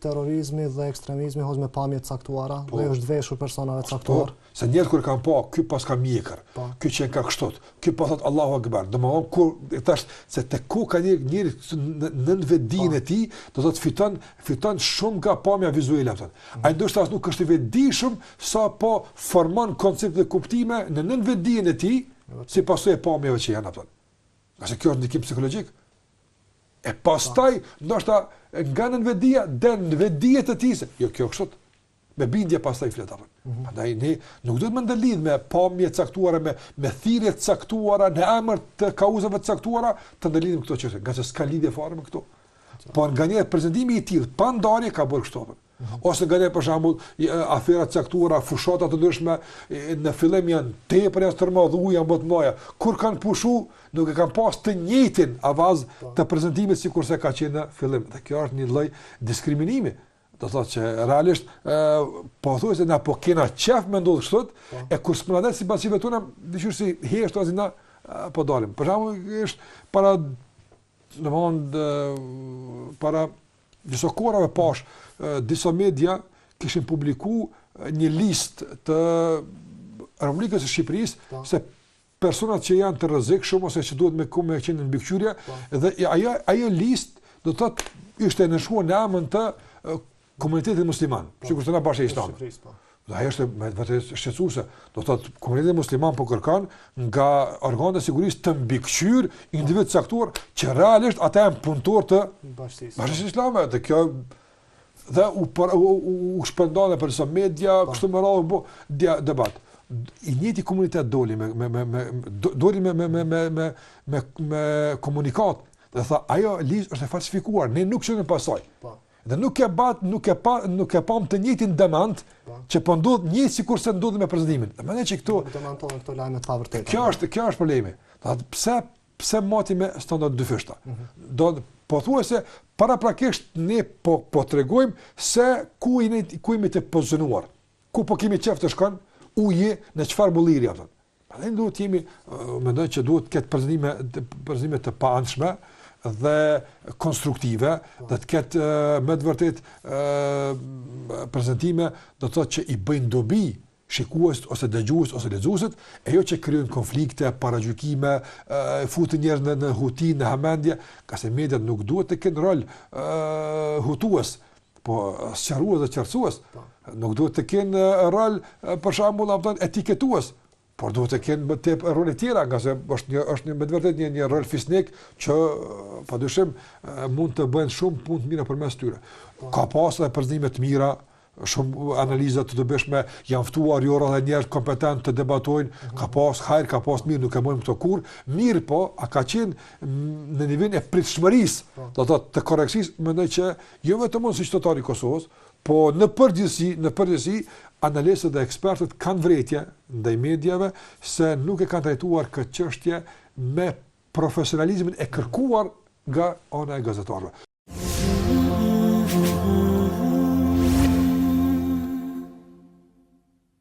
terrorizmi dhe ekstremizmi hoz me pamje të caktuara, dhe është veshur personave të caktuar. Se njerë kur kanë pa, ky pas ka mjekër, ky që ka kështot, ky pas thot Allahu Akbar. Domethënë kur thash se te ku ka njëri në vetdijen e tij, do thotë fiton shumë nga pamja vizuale atë. Ai ndoshta as nuk është i vetdijshëm sa po formon koncepte dhe kuptime në vetdijen e tij, si pasojë e pamjeve që janë atë. Qase kjo është ndikim psikologjik. E pastaj ndoshta nga në vetdia den në vetdijet e tij, jo kjo kështu. Me bindje pastaj flet apo. Prandaj ne nuk duhet më ndalidh me pamje të caktuara me thirrje të caktuara në emër të kauzave të caktuara të ndalidhim këto çështje, nga se s'ka lidhje fare me këto. Po nganjëherë prezantimi i tillë pa ndarje ka bërë kështu. Ose nganjëherë për shembull afera të caktuara, fushata të ndryshme në fillim janë tepër as tërmadhuja janë më të mëdha. Kur kanë pushu, nuk e kanë pas të njëjtin avaz të prezantimit sikurse ka qenë në fillim. Dhe kjo është një lloj diskriminimi. Do thotë që realisht po thuaj se na po kena qef me ndodh kështu, e kur s'mladet si pasive tona, dëshir si hesht ose na po dalim. Për shembull është para para disa kohërave pash disa media kishin publikuar një listë të Republikës së Shqipërisë se personat që janë të rrezikshëm ose që duhet me qenë në mbikëqyrje dhe ajo listë do thotë ishte nënshuar në emër të komunitetit musliman, sikur të na bashkë islam. Dhe ajo është vërtet shqetësuese. Do thotë komuniteti musliman po kërkon nga organet e sigurisë të mbikëqyr individ caktuar që realisht ata janë punëtor të bashkisë islame. Dhe kjo dhe u shpërndan për sa media kështu më radhë debat. I njëjti komunitet doli me komunikat dhe tha ajo listë është e falsifikuar, ne nuk shojmë pasaj. Dhe nuk e pam të njëjtin demand që po ndodh njëjtë sikurse ndodhi me prezantimin. Dhe mendoj që këto lajme të pavërteta. Kjo është problemi. Pse mati me standard dyfishta. Do pothuajse paraprakisht ne po tregojmë se ku jemi të pozicionuar. Ku po kemi qef të shkon uje në çfarë bulliri apo. Prandaj duhet jemi mendoj që duhet të ketë prezantime të paanshme dhe konstruktive, dhe të ketë me të vërtet prezantime do të thotë që i bëjnë dobi shikuesit ose dëgjuesit ose lexuesit, e jo që krijojnë konflikte, paragjykime, futin njerëz në huti, në hamendje, ka se mediat nuk duhet të kenë rol hutues, po sqarues dhe qartësues. Nuk duhet të kenë rol për shembull etiketues. Por duhet të kenë të role tjera, nga se është me të vërtet një rol fisnik që padyshim mund të bëjnë shumë punë të mira përmes tyre. Ka pas edhe prezantime të mira, shumë analiza të dobishme, janë ftuar jora dhe njerëz kompetent të debatojnë, ka pas hajër, ka pas mirë, nuk e mojmë këto kur, mirë po, a ka qenë në nivelin e pritshmërisë, do të thotë të korrekcisë, mendoj që jo vetëm si qytetari i Kosovës, po në përgjithësi analistët dhe ekspertët kanë vërejtje ndaj mediave se nuk e kanë trajtuar këtë çështje me profesionalizmin e kërkuar nga ana e gazetarëve.